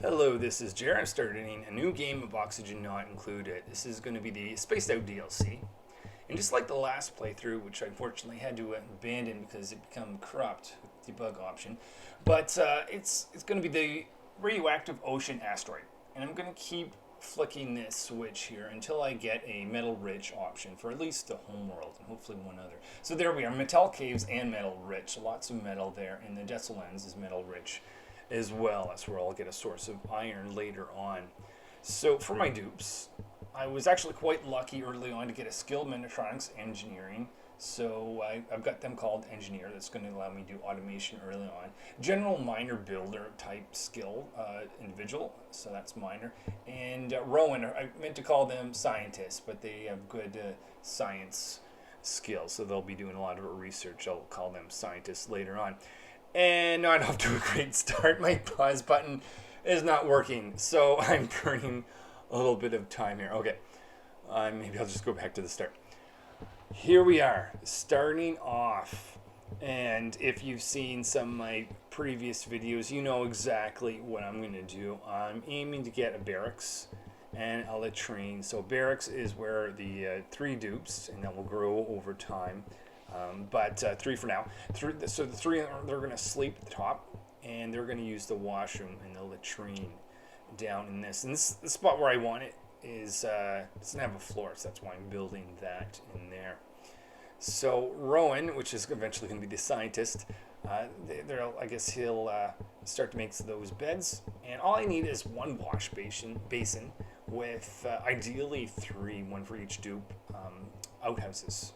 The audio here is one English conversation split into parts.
Hello, this is Jared. I'm starting a new game of Oxygen Not Included. This is going to be the Spaced Out DLC. And just like the last playthrough, which I unfortunately had to abandon because it became corrupt with the debug option, but it's going to be the Radioactive Ocean Astroid. And I'm going to keep flicking this switch here until I get a metal rich option for at least the home world and hopefully one other. So there we are, metal caves and metal rich. Lots of metal there, and the Desel lens is metal rich as well. That's where I'll get a source of iron later on. So for my dupes, I was actually quite lucky early on to get a skilled mechatronics engineering. So I've got them called engineer. That's going to allow me to do automation early on. General miner builder type skill individual. So that's miner. And Rowan, I meant to call them scientists, but they have good science skills. So they'll be doing a lot of research. I'll call them scientists later on. And not off to a great start. My pause button is not working, so I'm burning a little bit of time here. Okay, maybe I'll just go back to the start. Here we are, starting off. And if you've seen some of my previous videos, you know exactly what I'm going to do. I'm aiming to get a barracks and a latrine. So barracks is where the 3 dupes, and that will grow over time. But 3 for now. So the 3, they're going to sleep at the top, and they're going to use the washroom and the latrine down in this. And this the spot where I want it is doesn't have a floor, so that's why I'm building that in there. So Rowan, which is eventually going to be the scientist, I guess he'll start to make those beds. And all I need is 1 wash basin with ideally 3, 1 for each dupe, outhouses.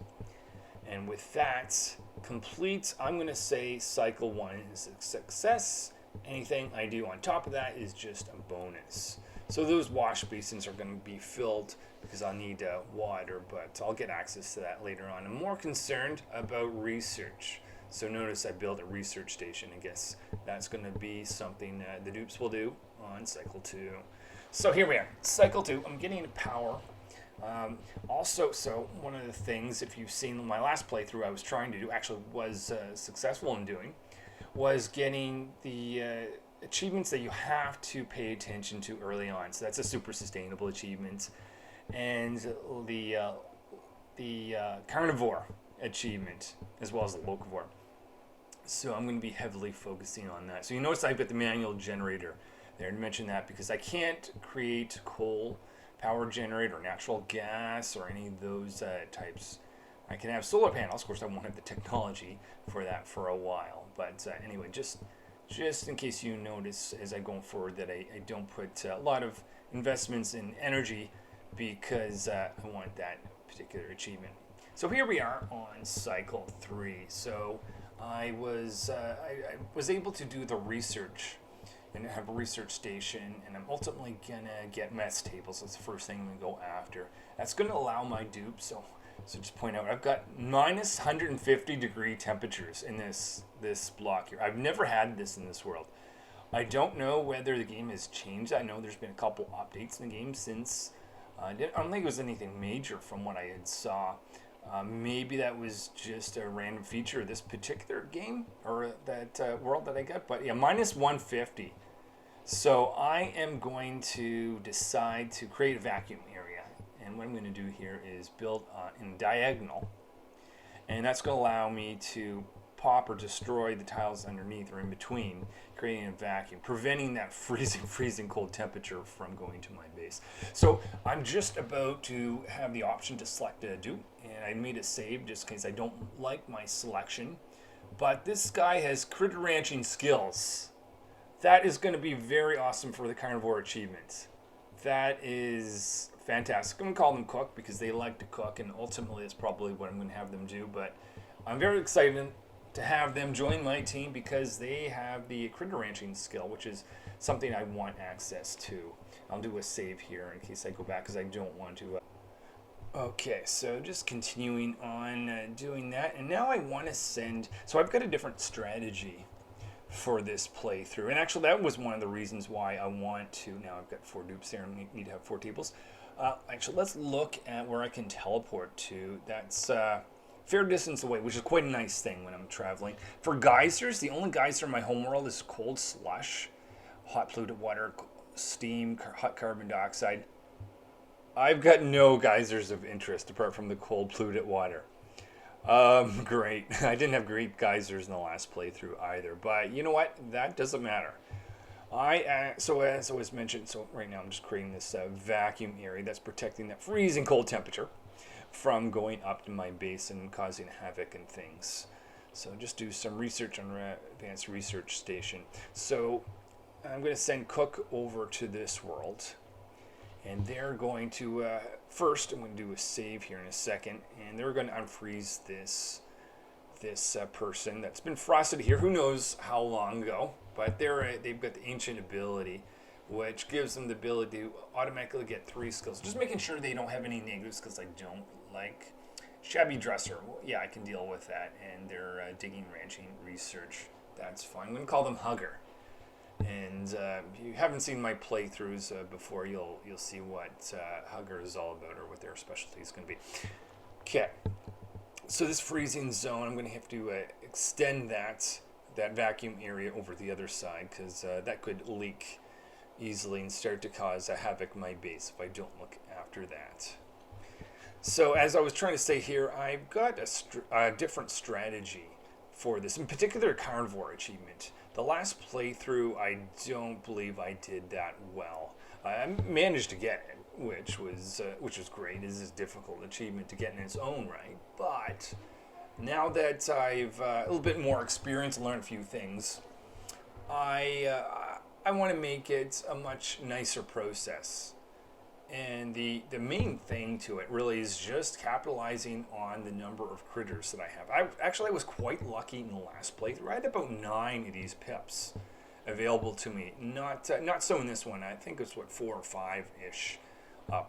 And with that complete, I'm going to say cycle 1 is a success. Anything I do on top of that is just a bonus. So those wash basins are going to be filled because I'll need water, but I'll get access to that later on. I'm more concerned about research. So notice I built a research station. I guess that's going to be something the dupes will do on cycle 2. So here we are, cycle 2. I'm getting power. So one of the things, if you've seen my last playthrough, I was trying to do, actually was successful in doing, was getting the achievements that you have to pay attention to early on. So that's a super sustainable achievement, and the Carnivore achievement, as well as the Locavore. So I'm going to be heavily focusing on that. So you notice I've got the manual generator there, to mention that because I can't create coal power generator, natural gas, or any of those types. I can have solar panels. Of course, I won't have the technology for that for a while. But anyway, just in case you notice as I go forward that I don't put a lot of investments in energy because I want that particular achievement. So here we are on cycle 3. So I was able to do the research and have a research station, and I'm ultimately gonna get mess tables. That's the first thing I'm gonna go after. That's gonna allow my dupes. So just point out, I've got minus 150 degree temperatures in this block here. I've never had this in this world. I don't know whether the game has changed. I know there's been a couple updates in the game since. I don't think it was anything major from what I had saw. Maybe that was just a random feature of this particular game or that world that I got. But yeah, minus 150. So I am going to decide to create a vacuum area. And what I'm going to do here is build in diagonal. And that's going to allow me to pop or destroy the tiles underneath or in between, creating a vacuum, preventing that freezing cold temperature from going to my base. So I'm just about to have the option to select a dupe, and I made a save just in case I don't like my selection. But this guy has critter ranching skills. That is going to be very awesome for the Carnivore achievement. That is fantastic. I'm going to call them cook because they like to cook, and ultimately it's probably what I'm going to have them do. But I'm very excited to have them join my team because they have the critter ranching skill, which is something I want access to. I'll do a save here in case I go back because I don't want to. Okay, so just continuing on doing that. And now I want to send... So I've got a different strategy for this playthrough. And actually that was one of the reasons why I want to... Now I've got 4 dupes there and I need to have 4 tables. Actually, let's look at where I can teleport to. That's... fair distance away, which is quite a nice thing when I'm traveling. For geysers, the only geyser in my homeworld is cold slush. hot polluted water, steam, hot carbon dioxide. I've got no geysers of interest apart from the cold polluted water. Great. I didn't have great geysers in the last playthrough either, but you know what? That doesn't matter. So as I was mentioned, so right now I'm just creating this vacuum area that's protecting that freezing cold temperature from going up to my base and causing havoc and things. So just do some research on Advanced Research Station. So I'm going to send Cook over to this world, and they're going to first I'm going to do a save here in a second, and they're going to unfreeze this person that's been frosted here. Who knows how long ago? But they've got the ancient ability, which gives them the ability to automatically get 3 skills. Just making sure they don't have any negatives, because I don't like shabby dresser. Well, yeah, I can deal with that. And they're digging, ranching, research. That's fine. I'm going to call them Hugger. And if you haven't seen my playthroughs before, you'll see what Hugger is all about, or what their specialty is going to be. Okay. So this freezing zone, I'm going to have to extend that vacuum area over the other side, because that could leak easily and start to cause a havoc in my base if I don't look after that. So as I was trying to say here, I've got a different strategy for this, in particular a Carnivore achievement. The last playthrough, I don't believe I did that well. I managed to get it, which was great. This is a difficult achievement to get in its own right, but now that I've a little bit more experience and learned a few things, I want to make it a much nicer process. And the main thing to it really is just capitalizing on the number of critters that I have. I was quite lucky in the last playthrough. I had about 9 of these pips available to me. Not so in this one. I think it's 4 or 5-ish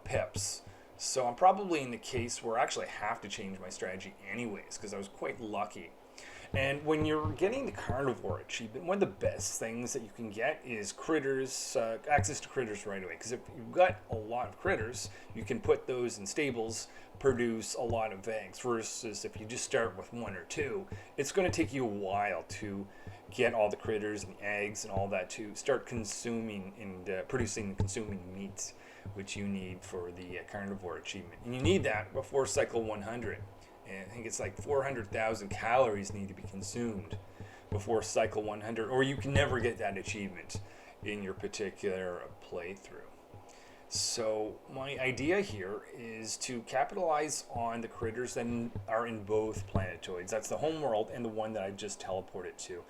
pips. So I'm probably in the case where I actually have to change my strategy anyways, because I was quite lucky. And when you're getting the Carnivore achievement, one of the best things that you can get is critters, access to critters right away. Because if you've got a lot of critters, you can put those in stables, produce a lot of eggs. Versus if you just start with 1 or 2, it's going to take you a while to get all the critters and eggs and all that to start consuming and producing and consuming meat, which you need for the Carnivore achievement. And you need that before cycle 100. And I think it's like 400,000 calories need to be consumed before cycle 100, or you can never get that achievement in your particular playthrough. So my idea here is to capitalize on the critters that are in both planetoids. That's the home world and the one that I just teleported to.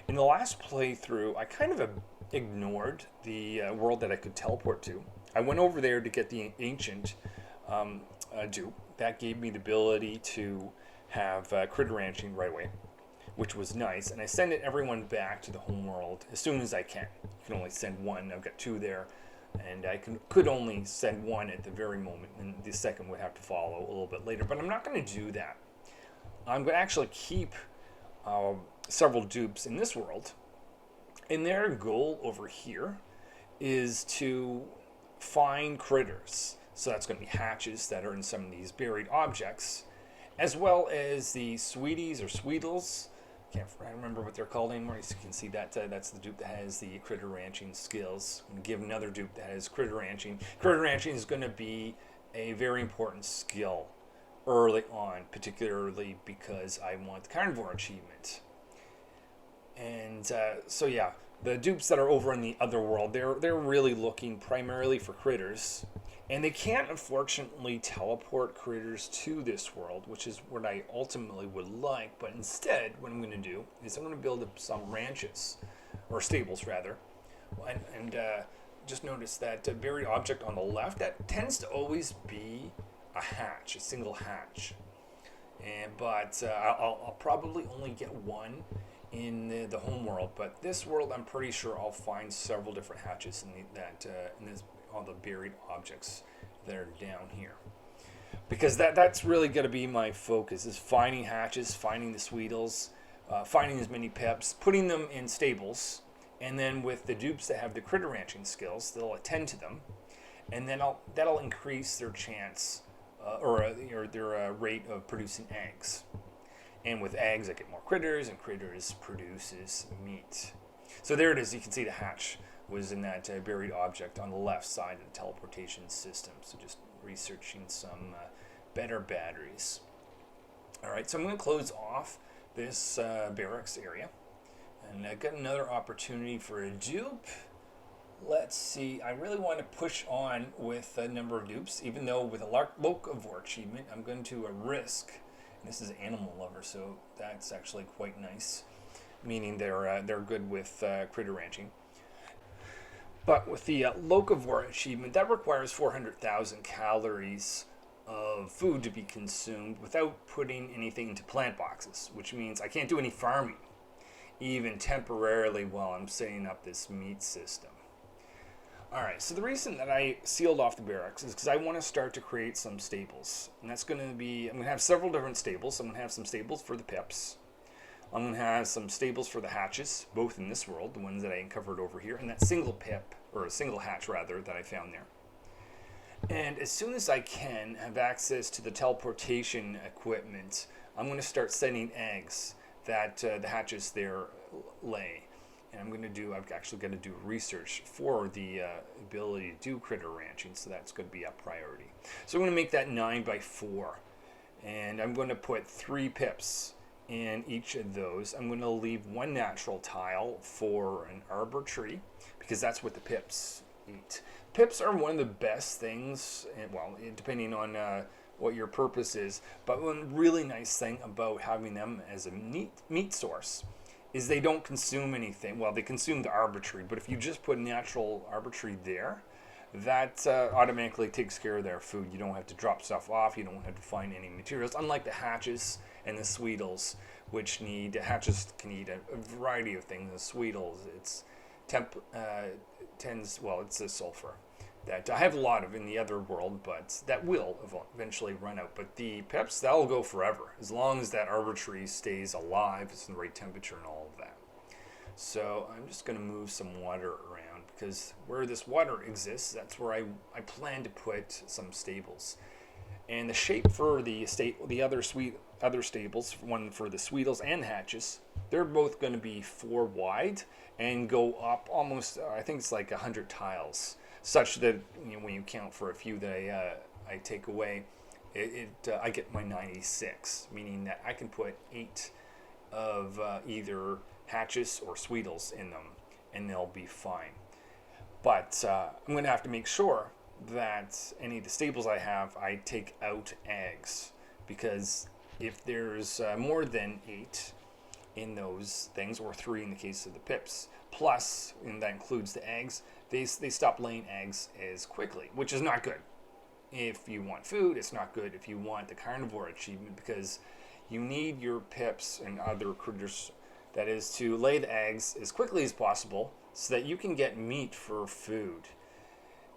In the last playthrough, I kind of ignored the world that I could teleport to. I went over there to get the ancient dupe. That gave me the ability to have critter ranching right away, which was nice. And I send everyone back to the home world as soon as I can. You can only send 1. I've got 2 there. And I could only send 1 at the very moment. And the second would have to follow a little bit later. But I'm not going to do that. I'm going to actually keep several dupes in this world. And their goal over here is to find critters. So that's going to be hatches that are in some of these buried objects, as well as the sweeties or sweetles. I remember what they're called anymore. You can see that that's the dupe that has the critter ranching skills. I'm going to give another dupe that has critter ranching. Critter ranching is going to be a very important skill early on, particularly because I want the Carnivore achievement. And so yeah, the dupes that are over in the other world, they're really looking primarily for critters. And they can't, unfortunately, teleport critters to this world, which is what I ultimately would like. But instead, what I'm going to do is I'm going to build up some ranches, or stables, rather. And just notice that buried object on the left, that tends to always be a hatch, a single hatch. But I'll probably only get 1 in the home world. But this world, I'm pretty sure I'll find several different hatches in this all the buried objects that are down here, because that's really going to be my focus, is finding hatches, finding the sweetles, finding as many pips, putting them in stables, and then with the dupes that have the critter ranching skills, they'll attend to them, and then that'll increase their chance or their rate of producing eggs. And with eggs, I get more critters, and critters produces meat. So there it is. You can see the hatch was in that buried object on the left side of the teleportation system. So just researching some better batteries. All right, so I'm going to close off this barracks area. And I got another opportunity for a dupe. Let's see, I really want to push on with a number of dupes, even though with a locavore achievement, I'm going to risk, and this is Animal Lover, so that's actually quite nice, meaning they're good with critter ranching. But with the locavore achievement, that requires 400,000 calories of food to be consumed without putting anything into plant boxes, which means I can't do any farming, even temporarily while I'm setting up this meat system. Alright, so the reason that I sealed off the barracks is because I want to start to create some stables. And that's going to be, I'm going to have several different stables. I'm going to have some stables for the pips. I'm going to have some stables for the hatches, both in this world, the ones that I uncovered over here, and that single pip, or a single hatch rather, that I found there. And as soon as I can have access to the teleportation equipment, I'm going to start sending eggs that the hatches there lay. And I'm actually going to do research for the ability to do critter ranching, so that's going to be a priority. So I'm going to make that 9x4, and I'm going to put 3 pips in each of those. I'm going to leave 1 natural tile for an arbor tree, because that's what the pips eat. Pips are one of the best things, well, depending on what your purpose is, but one really nice thing about having them as a meat source is they don't consume anything. Well, they consume the arbor tree, but if you just put natural arbor tree there, that automatically takes care of their food. You don't have to drop stuff off. You don't have to find any materials, unlike the hatches and the sweetles, which hatches can eat a variety of things. The sweetles, it's it's a sulfur that I have a lot of in the other world, but that will eventually run out. But the pips, that'll go forever, as long as that arbor tree stays alive, it's in the right temperature and all of that. So I'm just going to move some water around, because where this water exists, that's where I plan to put some stables. And the shape for the other stables, one for the sweetles and hatches, they're both going to be 4 wide and go up almost, I think it's like 100 tiles, such that when you count for a few that I take away, I get my 96, meaning that I can put 8 of either hatches or sweetles in them, and they'll be fine. But I'm going to have to make sure that any of the stables I have, I take out eggs, because if there's more than 8 in those things, or 3 in the case of the pips, plus, and that includes the eggs, they stop laying eggs as quickly, which is not good. If you want food, it's not good if you want the carnivore achievement, because you need your pips and other critters, that is, to lay the eggs as quickly as possible so that you can get meat for food.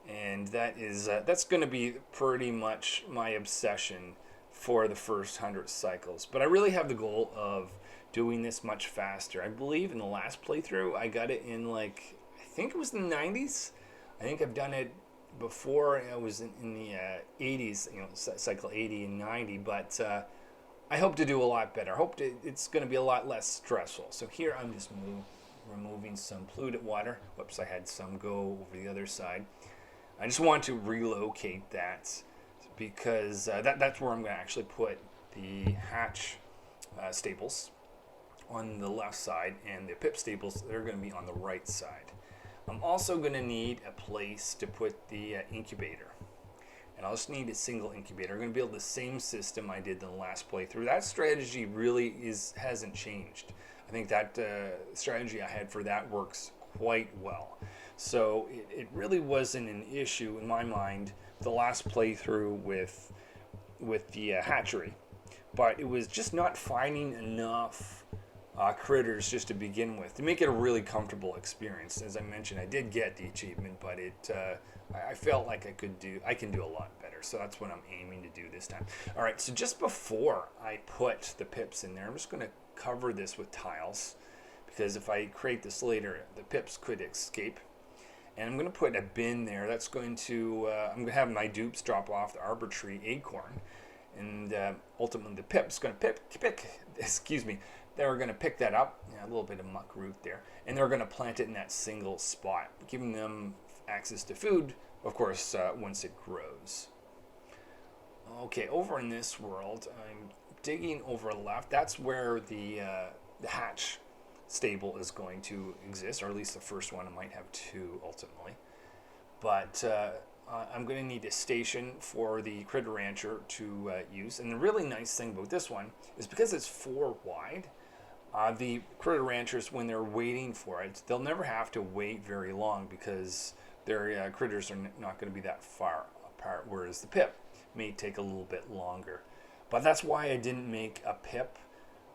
And that's going to be pretty much my obsession for the first 100 cycles. But I really have the goal of doing this much faster. I believe in the last playthrough, I got it in I think it was the 90s. I think I've done it before. I was in the 80s, cycle 80 and 90. But I hope to do a lot better. I hope it's going to be a lot less stressful. So here I'm just removing some polluted water. Whoops, I had some go over the other side. I just want to relocate that, because that's where I'm going to actually put the hatch stables on the left side, and the pip stables, they're going to be on the right side. I'm also going to need a place to put the incubator, and I'll just need a single incubator. I'm going to build the same system I did in the last playthrough. That strategy really hasn't changed. I think that strategy I had for that works quite well. So it really wasn't an issue in my mind the last playthrough with the hatchery, but it was just not finding enough critters just to begin with to make it a really comfortable experience. As I mentioned, I did get the achievement, but I felt like I can do a lot better. So that's what I'm aiming to do this time. All right, so just before I put the pips in there, I'm just going to cover this with tiles, because if I create this later, the pips could escape. And I'm going to put a bin there. That's going to, I'm going to have my dupes drop off the arbor tree acorn. And ultimately the pip's going to pick they're going to pick that up, a little bit of muck root there, and they're going to plant it in that single spot, giving them access to food, of course, once it grows. Okay, over in this world, I'm digging over left. That's where the hatch stable is going to exist, or at least the first one. I might have two ultimately. But I'm going to need a station for the Critter Rancher to use. And the really nice thing about this one is because it's 4 wide, the Critter Ranchers, when they're waiting for it, they'll never have to wait very long because their critters are not going to be that far apart, whereas the pip may take a little bit longer. But that's why I didn't make a pip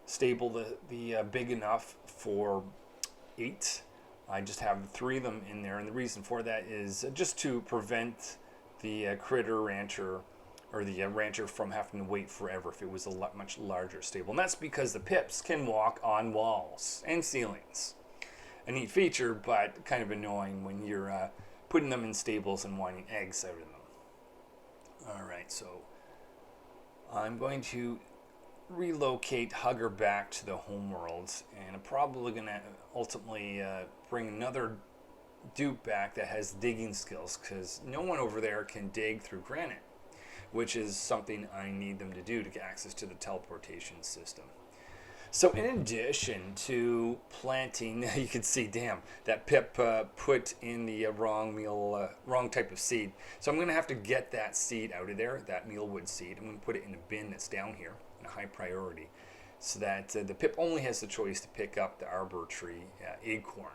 stable the big enough for 8. I just have 3 of them in there, and the reason for that is just to prevent the Critter Rancher or the rancher from having to wait forever if it was a much larger stable. And that's because the pips can walk on walls and ceilings. A neat feature, but kind of annoying when you're putting them in stables and wanting eggs out of them. Alright, so I'm going to relocate Hugger back to the homeworld, and I'm probably going to ultimately bring another dupe back that has digging skills, because no one over there can dig through granite, which is something I need them to do to get access to the teleportation system. So in addition to planting, you can see, damn, that pip put in the wrong type of seed. So I'm going to have to get that seed out of there, that mealwood seed. I'm going to put it in a bin that's down here, in a high priority, so that the pip only has the choice to pick up the arbor tree acorn.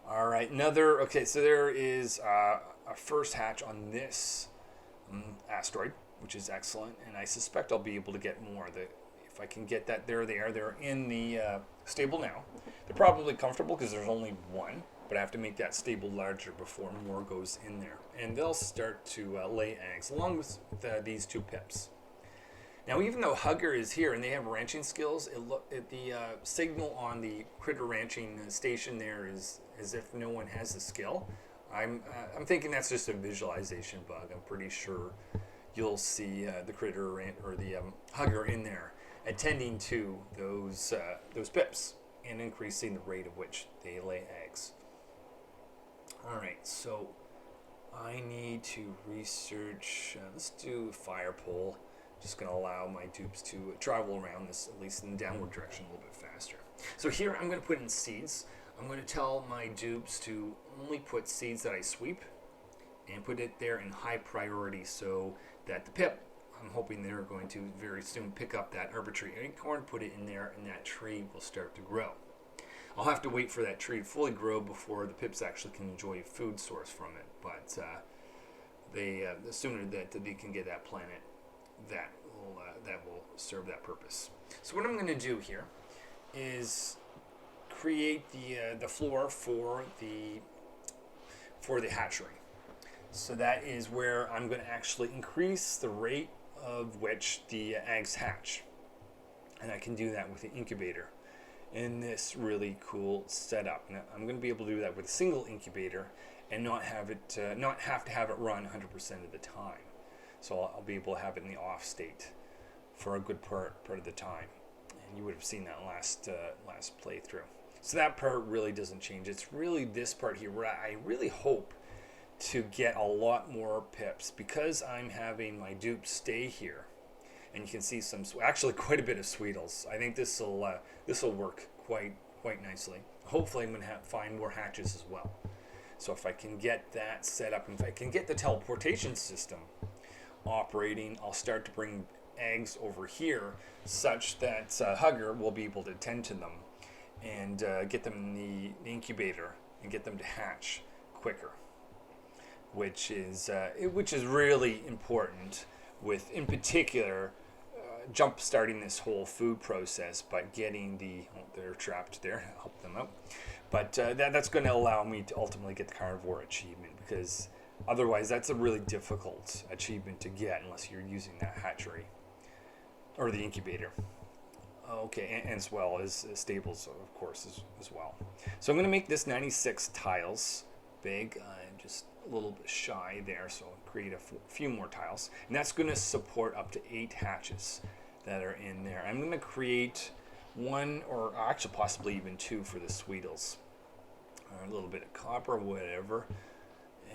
All right, okay, so there is a first hatch on this asteroid, which is excellent, and I suspect I'll be able to get more. If I can get that, they're in the stable now. They're probably comfortable because there's only one, but I have to make that stable larger before more goes in there. And they'll start to lay eggs along with these 2 pips. Now, even though Hugger is here and they have ranching skills, the signal on the critter ranching station there is as if no one has the skill. I'm thinking that's just a visualization bug. I'm pretty sure you'll see the critter or the Hugger in there attending to those pips and increasing the rate of which they lay eggs. All right, so I need to research. Let's do fire pole. Just going to allow my dupes to travel around this, at least in the downward direction, a little bit faster. So here I'm going to put in seeds. I'm going to tell my dupes to only put seeds that I sweep and put it there in high priority so that the pip, I'm hoping they're going to very soon pick up that arbitrary acorn, put it in there, and that tree will start to grow. I'll have to wait for that tree to fully grow before the pips actually can enjoy a food source from it, but the sooner that they can get that planet, that will serve that purpose. So what I'm going to do here is create the floor for the hatchery. So that is where I'm going to actually increase the rate of which the eggs hatch, and I can do that with the incubator in this really cool setup. Now, I'm going to be able to do that with a single incubator and not have to have it run 100% of the time. So I'll be able to have it in the off state for a good part of the time, and you would have seen that last playthrough. So that part really doesn't change. It's really this part here where I really hope to get a lot more pips because I'm having my dupes stay here, and you can see actually quite a bit of Sweetles. I think this will work quite nicely. Hopefully I'm going to find more hatches as well. So if I can get that set up, and if I can get the teleportation system operating, I'll start to bring eggs over here such that Hugger will be able to tend to them and get them in the incubator and get them to hatch quicker, which is really important with, in particular, jump starting this whole food process by getting they're trapped there, help them out, but that's going to allow me to ultimately get the Carnivore achievement, because otherwise that's a really difficult achievement to get unless you're using that hatchery or the incubator. Okay, and as well as stables, of course, as well. So I'm going to make this 96 tiles big. I'm just a little bit shy there, so I'll create a few more tiles. And that's going to support up to 8 hatches that are in there. I'm going to create one or actually possibly even two for the Sweetles. A little bit of copper, whatever.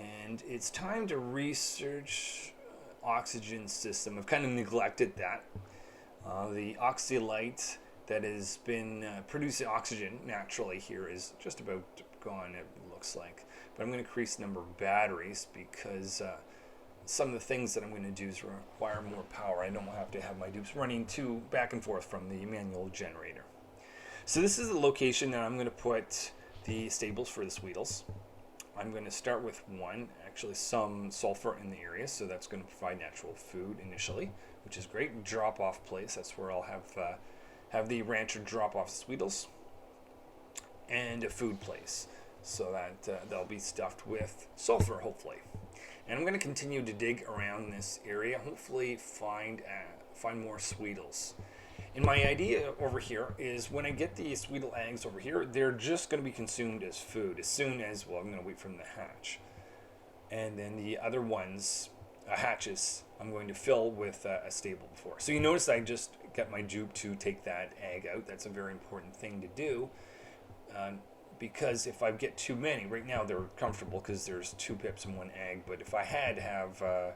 And it's time to research oxygen system. I've kind of neglected that. The oxylite that has been producing oxygen naturally here is just about gone, it looks like. But I'm going to increase the number of batteries because some of the things that I'm going to do is require more power. I don't have to have my dupes running back and forth from the manual generator. So this is the location that I'm going to put the stables for the Sweetles. I'm going to start with actually some sulfur in the area, so that's going to provide natural food initially, which is great. Drop off place, that's where I'll have the rancher drop off the Sweetles, and a food place, so that they'll be stuffed with sulfur hopefully. And I'm going to continue to dig around this area, hopefully find more Sweetles. And my idea over here is when I get the Sweetle eggs over here, they're just going to be consumed as food as soon as, I'm going to wait for them to hatch. And then the other ones, hatches, I'm going to fill with a stable before. So you notice I just got my dupe to take that egg out. That's a very important thing to do. Because if I get too many, right now they're comfortable because there's 2 pips and 1 egg. But if I had to have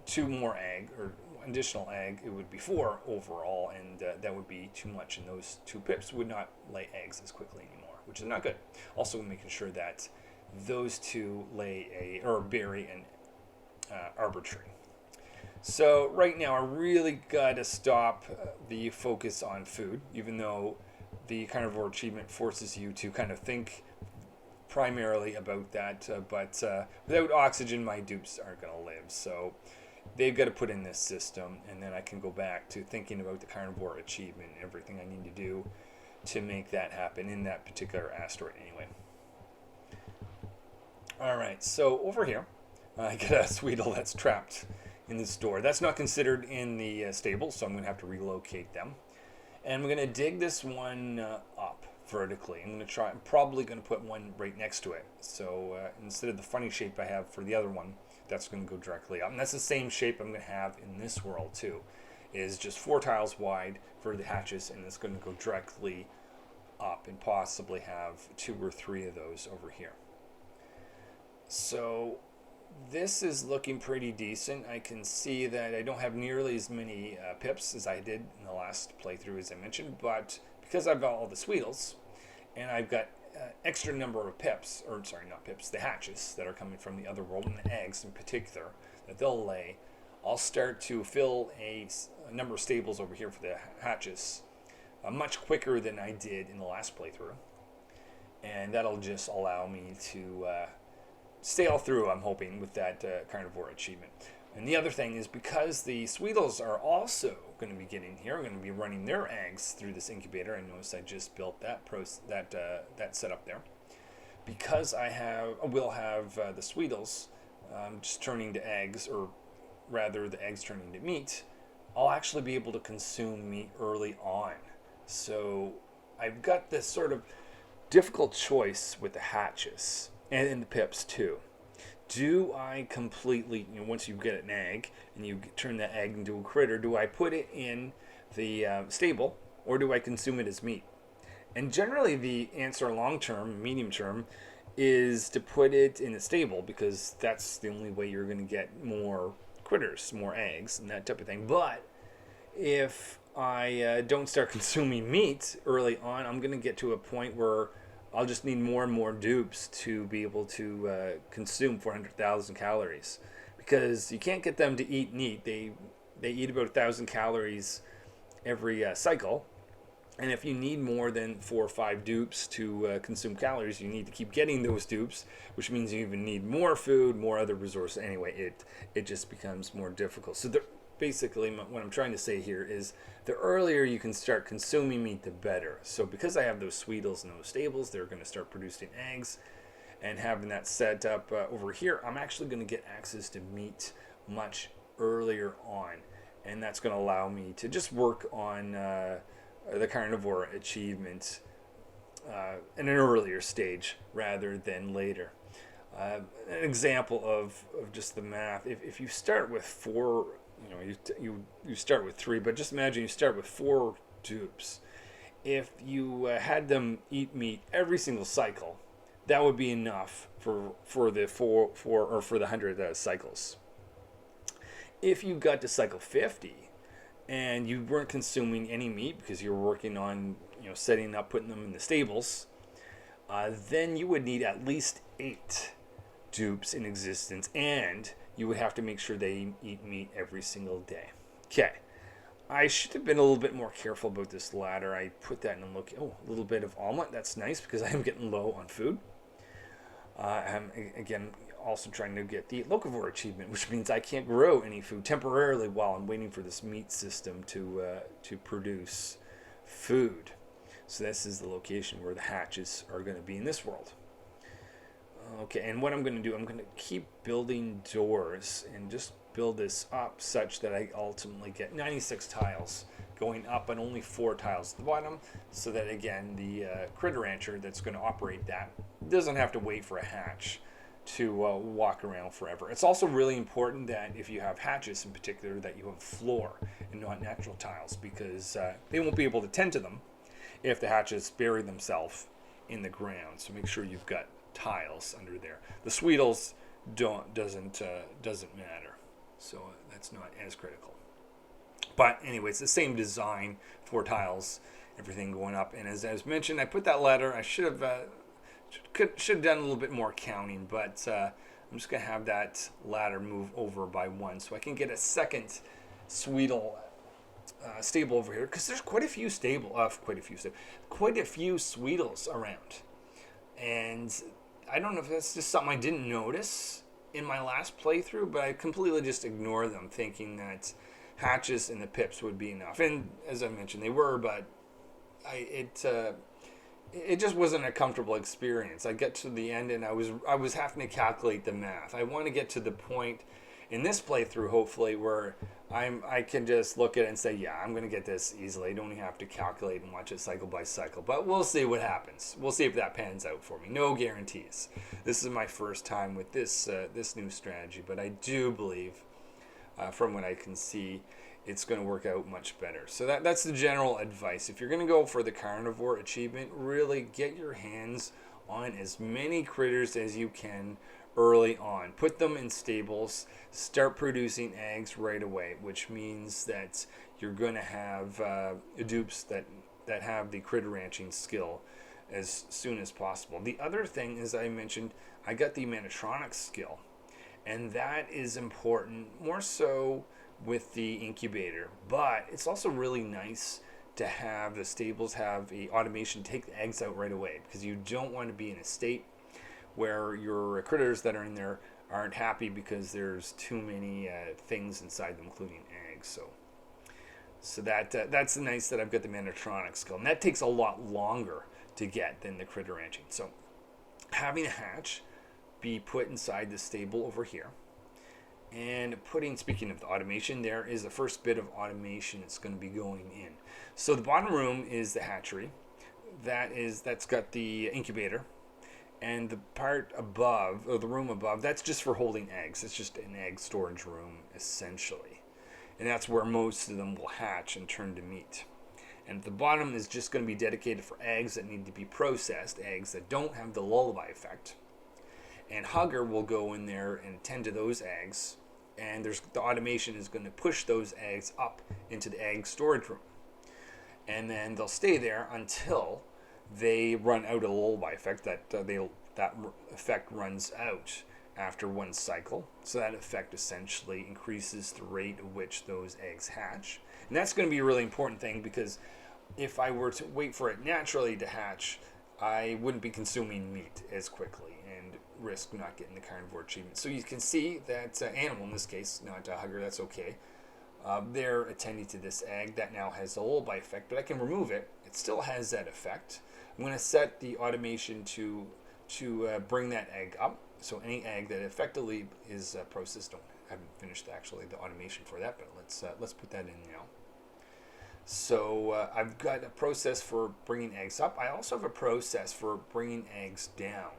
2 more egg or additional egg, it would be 4 overall, and that would be too much, and those 2 pips would not lay eggs as quickly anymore, which is not good. Also making sure that those 2 bury an arbor tree. So right now I really got to stop the focus on food, even though the Carnivore achievement forces you to kind of think primarily about that, but without oxygen my dupes aren't going to live, so they've got to put in this system, and then I can go back to thinking about the Carnivore achievement and everything I need to do to make that happen in that particular asteroid anyway. Alright, so over here I got a Sweetle that's trapped in this door. That's not considered in the stable, so I'm going to have to relocate them. And I'm going to dig this one up vertically. I'm probably going to put one right next to it. So instead of the funny shape I have for the other one, that's going to go directly up. And that's the same shape I'm going to have in this world too. Is just 4 tiles wide for the hatches, and it's going to go directly up and possibly have 2 or 3 of those over here. So this is looking pretty decent. I can see that I don't have nearly as many pips as I did in the last playthrough, as I mentioned, but because I've got all the Sweetles and I've got extra number of pips, or sorry, not pips, the hatches that are coming from the other world, and the eggs in particular that they'll lay, I'll start to fill a number of stables over here for the hatches much quicker than I did in the last playthrough, and that'll just allow me to stay all through, I'm hoping, with that Carnivore achievement. And the other thing is, because the Sweetles are also going to be getting here, I'm going to be running their eggs through this incubator. I noticed I just built that setup there. Because I will have the Sweetles just turning to eggs, or rather the eggs turning to meat, I'll actually be able to consume meat early on. So I've got this sort of difficult choice with the hatches. And in the pips too. Do I completely, once you get an egg and you turn that egg into a critter, do I put it in the stable, or do I consume it as meat? And generally the answer long term, medium term, is to put it in the stable, because that's the only way you're going to get more critters, more eggs, and that type of thing. But if I don't start consuming meat early on, I'm going to get to a point where I'll just need more and more dupes to be able to consume 400,000 calories, because you can't get them to eat meat. They eat about 1,000 calories every cycle, and if you need more than 4 or 5 dupes to consume calories, you need to keep getting those dupes, which means you even need more food, more other resources. Anyway, it just becomes more difficult. So basically, what I'm trying to say here is, the earlier you can start consuming meat, the better. So because I have those Sweetles and those stables, they're going to start producing eggs, and having that set up over here, I'm actually going to get access to meat much earlier on, and that's going to allow me to just work on the Carnivore achievement in an earlier stage rather than later. An example of just the math, if you start with 4, you start with 3, but just imagine you start with 4 dupes, if you had them eat meat every single cycle, that would be enough for the for the 100 cycles. If you got to cycle 50 and you weren't consuming any meat because you were working on setting up, putting them in the stables, then you would need at least 8 dupes in existence, and you would have to make sure they eat meat every single day. Okay. I should have been a little bit more careful about this ladder. I put that in a look. Oh, a little bit of omelet. That's nice because I am getting low on food. I'm, again, also trying to get the locavore achievement, which means I can't grow any food temporarily while I'm waiting for this meat system to produce food. So this is the location where the hatches are going to be in this world. Okay, and what I'm going to do, I'm going to keep building doors and just build this up such that I ultimately get 96 tiles going up and only 4 tiles at the bottom, so that again the critter rancher that's going to operate that doesn't have to wait for a hatch to walk around forever. It's also really important that if you have hatches in particular that you have floor and not natural tiles, because they won't be able to tend to them if the hatches bury themselves in the ground. So make sure you've got tiles under there. The Sweetles doesn't matter, so that's not as critical. But anyway, it's the same design, 4 tiles, everything going up. And as mentioned, I put that ladder. I should have done a little bit more counting, but I'm just gonna have that ladder move over by 1 so I can get a second Sweetle stable over here, because there's quite a few Sweetles around, and I don't know if that's just something I didn't notice in my last playthrough, but I completely just ignored them, thinking that hatches and the pips would be enough. And as I mentioned, they were, but it just wasn't a comfortable experience. I get to the end and I was having to calculate the math. I want to get to the point in this playthrough, hopefully, where I can just look at it and say, yeah, I'm going to get this easily. I don't even have to calculate and watch it cycle by cycle. But we'll see what happens. We'll see if that pans out for me. No guarantees. This is my first time with this new strategy, but I do believe, from what I can see, it's going to work out much better. So that's the general advice. If you're going to go for the Carnivore achievement, really get your hands on as many critters as you can early on. Put them in stables. Start producing eggs right away, which means that you're going to have dupes that have the critter ranching skill as soon as possible. The other thing, as I mentioned, I got the animatronics skill, and that is important more so with the incubator, but it's also really nice to have the stables have a automation take the eggs out right away, because you don't want to be in a state where your critters that are in there aren't happy because there's too many things inside them, including eggs. So that's nice that I've got the animatronics skill, and that takes a lot longer to get than the critter ranching. So having a hatch be put inside the stable over here, and speaking of the automation, there is the first bit of automation that's going to be going in. So the bottom room is the hatchery. That's got the incubator. And the part above, or the room above, that's just for holding eggs. It's just an egg storage room, essentially. And that's where most of them will hatch and turn to meat. And at the bottom is just going to be dedicated for eggs that need to be processed, eggs that don't have the lullaby effect. And Hugger will go in there and tend to those eggs. And the automation is going to push those eggs up into the egg storage room. And then they'll stay there until they run out of the lullaby effect. That effect runs out after 1 cycle. So that effect essentially increases the rate at which those eggs hatch. And that's going to be a really important thing, because if I were to wait for it naturally to hatch, I wouldn't be consuming meat as quickly and risk not getting the Carnivore achievement. So you can see that animal, in this case, not a Hugger, that's okay. They're attending to this egg that now has the lullaby effect, but I can remove it. It still has that effect. I'm going to set the automation to bring that egg up. So any egg that effectively is processed, I haven't finished actually the automation for that, but let's put that in now. So I've got a process for bringing eggs up. I also have a process for bringing eggs down,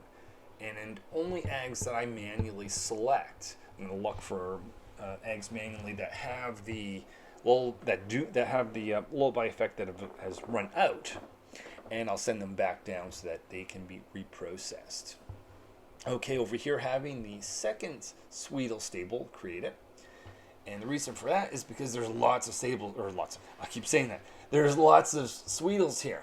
and only eggs that I manually select. I'm going to look for eggs manually that have the lullaby effect that has run out. and I'll send them back down so that they can be reprocessed. Okay, over here having the second Sweetle stable created. And the reason for that is because there's lots of stables, or lots of, I keep saying that, there's lots of Sweetles here.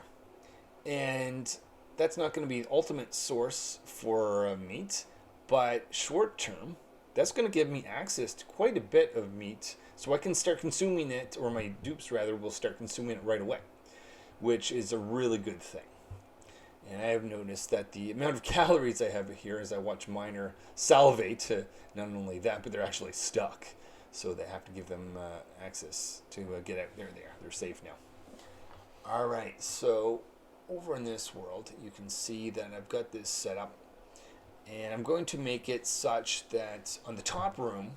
And that's not going to be the ultimate source for meat, but short term, that's going to give me access to quite a bit of meat, so I can start consuming it, or my dupes rather, will start consuming it right away, which is a really good thing. And I have noticed that the amount of calories I have here as I watch Miner salivate, not only that, but they're actually stuck. So they have to give them access to get out. There they are. They're safe now. All right, so over in this world, you can see that I've got this set up. And I'm going to make it such that on the top room,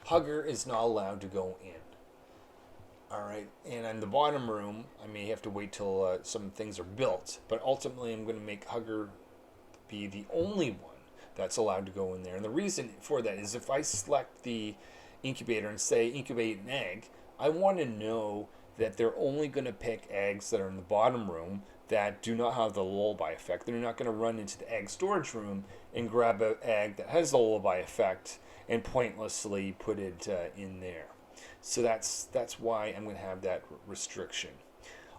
Hugger is not allowed to go in. All right, and in the bottom room, I may have to wait till some things are built, but ultimately I'm going to make Hugger be the only one that's allowed to go in there. And the reason for that is if I select the incubator and say incubate an egg, I want to know that they're only going to pick eggs that are in the bottom room that do not have the lullaby effect. They're not going to run into the egg storage room and grab an egg that has the lullaby effect and pointlessly put it in there. So that's why I'm going to have that restriction.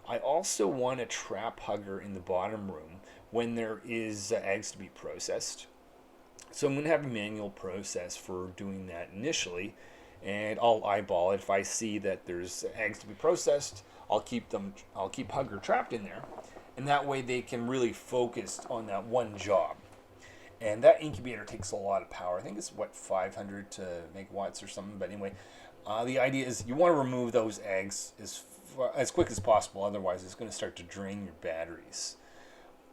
I also want to trap Hugger in the bottom room when there is eggs to be processed. So I'm going to have a manual process for doing that initially, and I'll eyeball it. If I see that there's eggs to be processed, I'll keep Hugger trapped in there, and that way they can really focus on that one job. And that incubator takes a lot of power. I think it's 500 megawatts or something. But anyway, the idea is you want to remove those eggs as quick as possible. Otherwise, it's going to start to drain your batteries.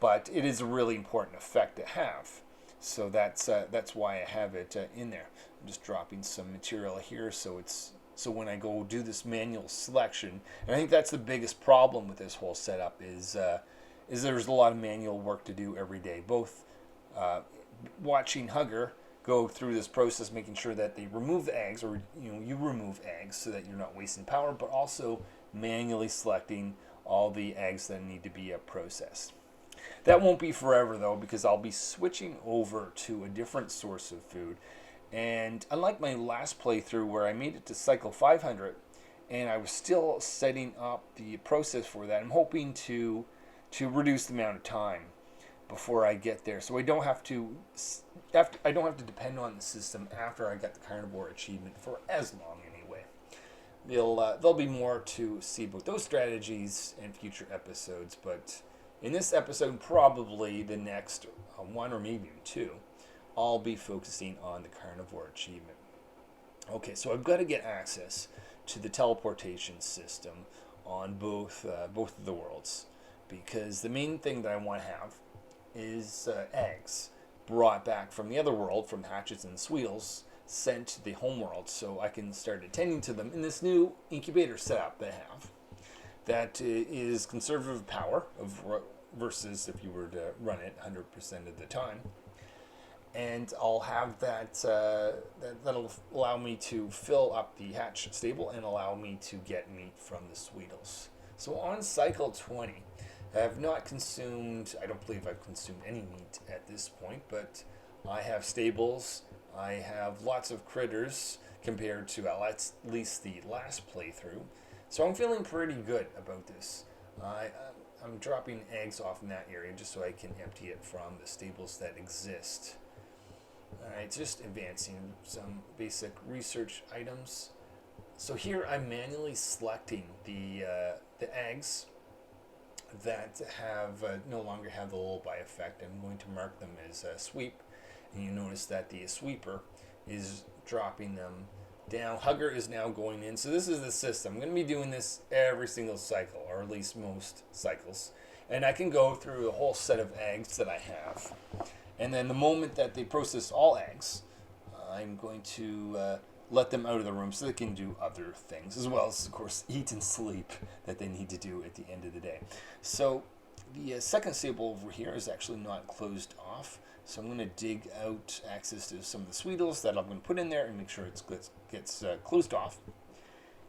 But it is a really important effect to have. So that's why I have it in there. I'm just dropping some material here so when I go do this manual selection, and I think that's the biggest problem with this whole setup is there's a lot of manual work to do every day. Both watching Hugger go through this process, making sure that they remove the eggs, or you remove eggs so that you're not wasting power, but also manually selecting all the eggs that need to be processed. That won't be forever though, because I'll be switching over to a different source of food. And unlike my last playthrough where I made it to cycle 500 and I was still setting up the process for that, I'm hoping to reduce the amount of time before I get there, so I don't have to depend on the system after I got the Carnivore achievement for as long anyway. There'll be more to see about those strategies in future episodes, but in this episode, probably the next one or maybe two, I'll be focusing on the Carnivore achievement. Okay, so I've got to get access to the teleportation system on both of the worlds, because the main thing that I want to have is eggs brought back from the other world, from hatchets and Sweetles, sent to the home world so I can start attending to them in this new incubator setup that I have. That is conservative power versus if you were to run it 100% of the time. And I'll have that'll allow me to fill up the hatch stable and allow me to get meat from the Sweetles. So on cycle 20, I have not consumed, I don't believe I've consumed any meat at this point, but I have stables, I have lots of critters compared to at least the last playthrough. So I'm feeling pretty good about this. I'm dropping eggs off in that area just so I can empty it from the stables that exist. Alright, just advancing some basic research items. So here I'm manually selecting the eggs that no longer have the lullaby effect. I'm going to mark them as a sweep, and you notice that the sweeper is dropping them down. Hugger is now going in. So this is the system. I'm going to be doing this every single cycle, or at least most cycles. And I can go through a whole set of eggs that I have. And then the moment that they process all eggs, I'm going to let them out of the room so they can do other things, as well as, of course, eat and sleep that they need to do at the end of the day. So the second stable over here is actually not closed off. So I'm going to dig out access to some of the Sweetles that I'm going to put in there and make sure it gets closed off.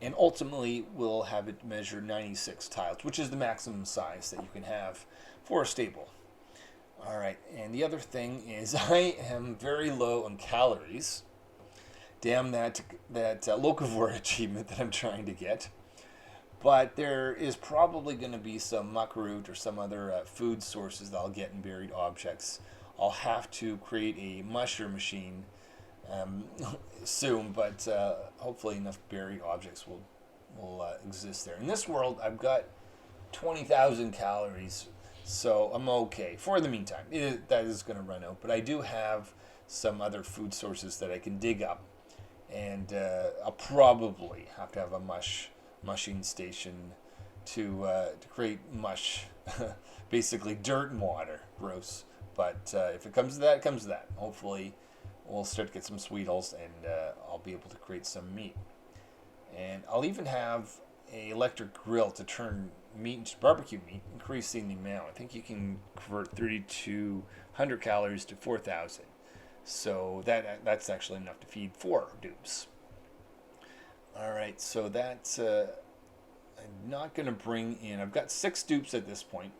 And ultimately, we'll have it measure 96 tiles, which is the maximum size that you can have for a stable. All right, and the other thing is I am very low on calories. Damn that locavore achievement that I'm trying to get. But there is probably going to be some muckroot or some other food sources that I'll get in buried objects. I'll have to create a mushroom machine soon, but hopefully enough buried objects will exist there. In this world, I've got 20,000 calories, so I'm okay for the meantime. That is going to run out, but I do have some other food sources that I can dig up, and I'll probably have to have a mushing station to create mush, basically dirt and water. Gross, but if it comes to that, it comes to that. Hopefully, we'll start to get some sweetles, and I'll be able to create some meat. And I'll even have an electric grill to turn meat into barbecue meat, increasing the amount. I think you can convert 3,200 calories to 4,000. So that's actually enough to feed 4 dupes. All right, so that's I'm not going to bring in. I've got 6 dupes at this point.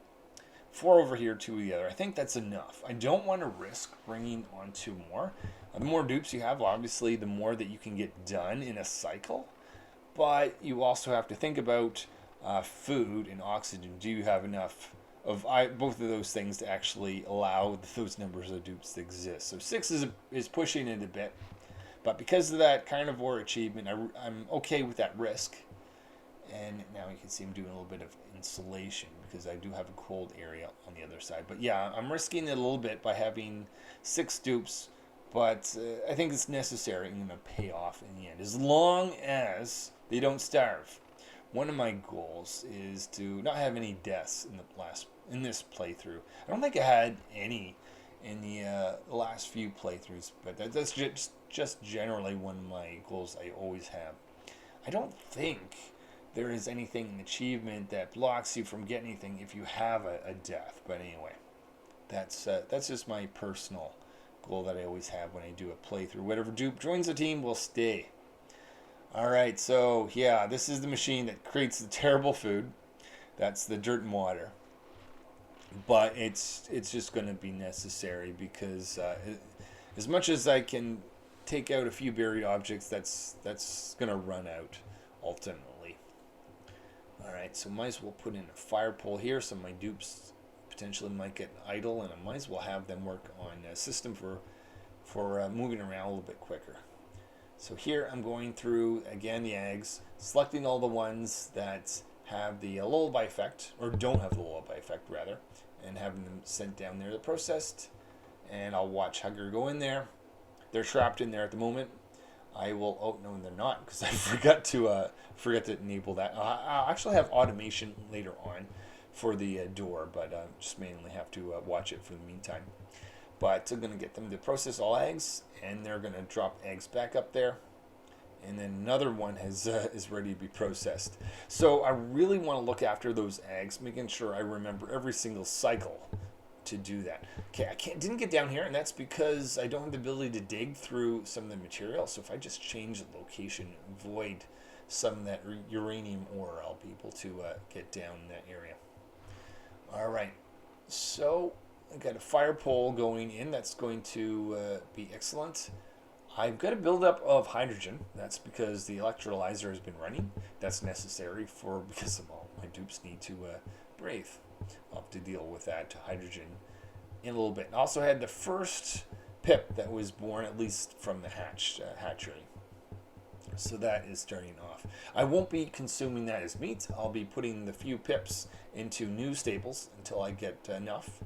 4 over here, 2 the other. I think that's enough. I don't want to risk bringing on 2 more. The more dupes you have, obviously, the more that you can get done in a cycle. But you also have to think about food and oxygen. Do you have enough of both of those things to actually allow those numbers of dupes to exist? So 6 is pushing it a bit. But because of that carnivore achievement, I'm okay with that risk. And now you can see I'm doing a little bit of insulation because I do have a cold area on the other side. But yeah, I'm risking it a little bit by having 6 dupes. But I think it's necessary and going to pay off in the end, as long as they don't starve. One of my goals is to not have any deaths in this playthrough. I don't think I had any in the last few playthroughs, but that's just generally one of my goals I always have. I don't think there is anything in achievement that blocks you from getting anything if you have a death. But anyway, that's just my personal goal that I always have when I do a playthrough. Whatever dupe joins the team will stay. Alright, so yeah, this is the machine that creates the terrible food. That's the dirt and water. But it's just going to be necessary because as much as I can take out a few buried objects, that's going to run out ultimately. Alright, so might as well put in a fire pole here so my dupes potentially might get idle, and I might as well have them work on a system for moving around a little bit quicker. So here I'm going through again the eggs, selecting all the ones that have the lullaby effect, or don't have the lullaby effect rather, and having them sent down there to processed. And I'll watch Hugger go in there. They're trapped in there at the moment. I will. Oh no, they're not, because I forgot to enable that. I'll actually have automation later on for the door, but just mainly have to watch it for the meantime. But I'm going to get them to process all eggs, and they're going to drop eggs back up there. And then another one is ready to be processed. So I really want to look after those eggs, making sure I remember every single cycle to do that. Okay, didn't get down here, and that's because I don't have the ability to dig through some of the material. So if I just change the location, void some of that uranium ore, I'll be able to get down in that area. All right, so I got a fire pole going in. That's going to be excellent. I've got a buildup of hydrogen. That's because the electrolyzer has been running. That's necessary because of all my dupes need to breathe. I'll have to deal with that hydrogen in a little bit. I also had the first pip that was born, at least from the hatchery. So that is starting off. I won't be consuming that as meat. I'll be putting the few pips into new stables until I get enough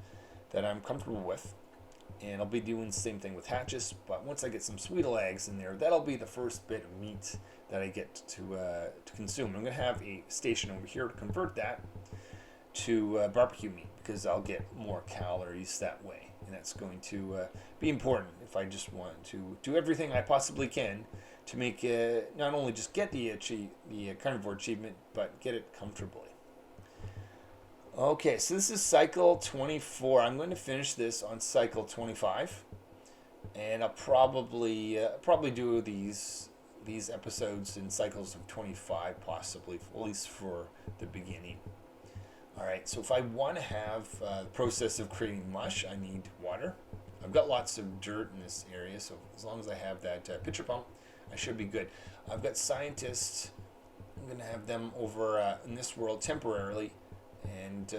that I'm comfortable with. And I'll be doing the same thing with hatches, but once I get some sweetle eggs in there, that'll be the first bit of meat that I get to consume. I'm going to have a station over here to convert that to barbecue meat, because I'll get more calories that way. And that's going to be important if I just want to do everything I possibly can to make not only just get the carnivore achievement, but get it comfortably. Okay, so this is cycle 24. I'm going to finish this on cycle 25, and I'll probably do these these episodes in cycles of 25, possibly, at least for the beginning. All right, so if I want to have the process of creating mush, I need water. I've got lots of dirt in this area, so as long as I have that pitcher pump, I should be good. I've got scientists. I'm going to have them over in this world temporarily and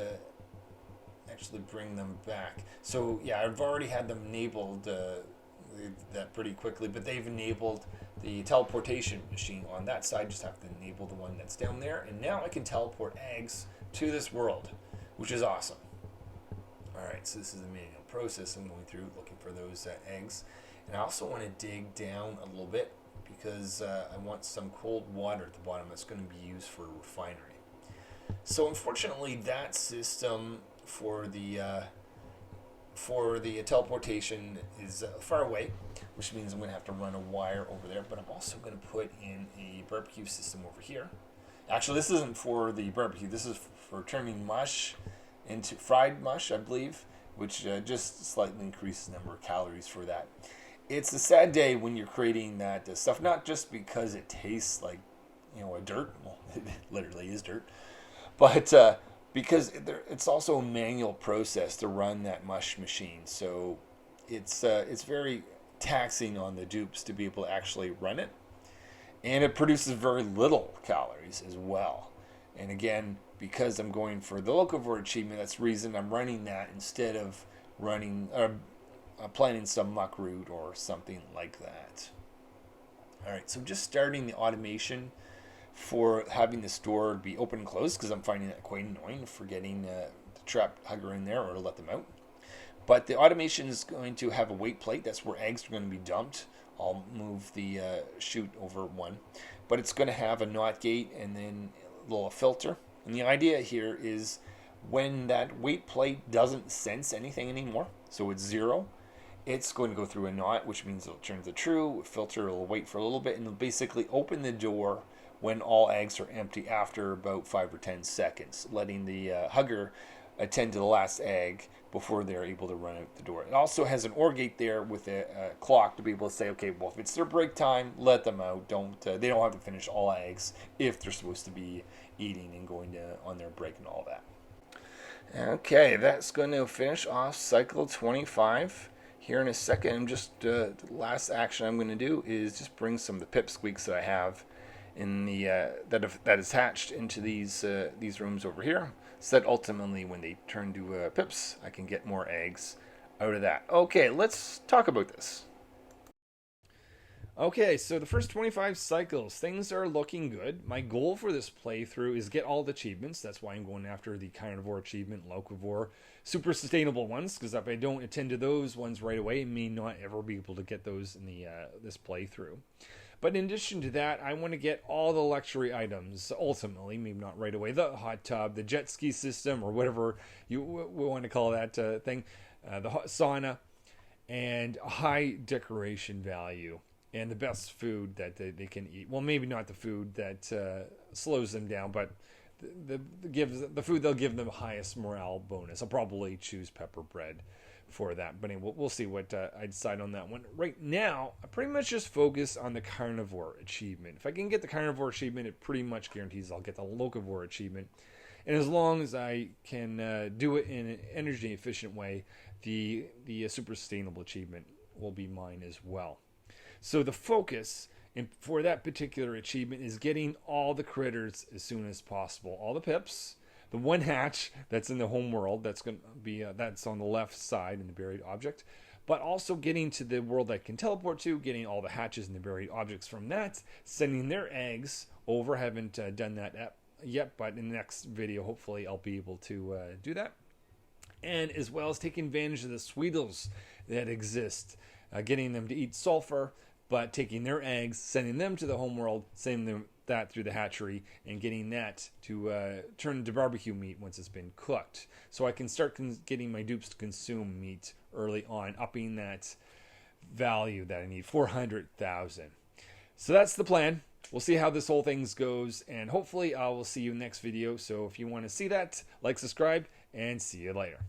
actually bring them back. So yeah, I've already had them enabled that pretty quickly, but they've enabled the teleportation machine on that side. Just have to enable the one that's down there, and now I can teleport eggs to this world, which is awesome. Alright, so this is the manual process I'm going through, looking for those eggs. And I also want to dig down a little bit because I want some cold water at the bottom that's going to be used for a refinery. So unfortunately, that system for the teleportation is far away, which means I'm going to have to run a wire over there. But I'm also going to put in a barbecue system over here. Actually, this isn't for the barbecue. This is for turning mush into fried mush, I believe, which just slightly increases the number of calories for that. It's a sad day when you're creating that stuff, not just because it tastes like, a dirt. Well, it literally is dirt. But because it's also a manual process to run that mush machine. So it's very taxing on the dupes to be able to actually run it. And it produces very little calories as well. And again, because I'm going for the locavore achievement, that's the reason I'm running that instead of running planting some muckroot or something like that. All right, so just starting the automation for having the store be open and closed, because I'm finding that quite annoying, forgetting to trap hugger in there or to let them out. But the automation is going to have a weight plate. That's where eggs are going to be dumped. I'll move the chute over one. But it's going to have a knot gate and then a little filter. And the idea here is when that weight plate doesn't sense anything anymore, so it's zero, it's going to go through a knot, which means it'll turn to true. Filter will wait for a little bit, and it'll basically open the door when all eggs are empty after about 5 or 10 seconds, letting the hugger attend to the last egg before they're able to run out the door. It also has an OR gate there with a clock to be able to say, okay, well, if it's their break time, let them out. They don't have to finish all eggs if they're supposed to be eating and going on their break and all that. Okay, that's going to finish off cycle 25. Here in a second, the last action I'm going to do is just bring some of the pipsqueaks that I have in the that is hatched into these rooms over here, so that ultimately when they turn to pips, I can get more eggs out of that. Okay, let's talk about this. Okay, so the first 25 cycles, things are looking good. My goal for this playthrough is get all the achievements. That's why I'm going after the Carnivore achievement, Locavore, super sustainable ones, because if I don't attend to those ones right away, I may not ever be able to get those in the this playthrough. But in addition to that, I want to get all the luxury items, ultimately, maybe not right away, the hot tub, the jet ski system, or whatever you want to call that thing, the hot sauna, and high decoration value. And the best food that they can eat. Well, maybe not the food that slows them down, but the food they'll give them the highest morale bonus. I'll probably choose pepper bread for that. But anyway, we'll see what I decide on that one. Right now, I pretty much just focus on the Carnivore achievement. If I can get the Carnivore achievement, it pretty much guarantees I'll get the Locavore achievement. And as long as I can do it in an energy efficient way, the super sustainable achievement will be mine as well. So the focus for that particular achievement is getting all the critters as soon as possible. All the pips, the one hatch that's in the home world, that's going to be that's on the left side in the buried object, but also getting to the world I can teleport to, getting all the hatches and the buried objects from that, sending their eggs over. Haven't done that yet, but in the next video, hopefully, I'll be able to do that. And as well as taking advantage of the Sweetles that exist, getting them to eat sulfur, but taking their eggs, sending them to the homeworld, sending them that through the hatchery, and getting that to turn into barbecue meat once it's been cooked. So I can start getting my dupes to consume meat early on, upping that value that I need, 400,000. So that's the plan. We'll see how this whole thing goes, and hopefully I will see you next video. So if you want to see that, like, subscribe, and see you later.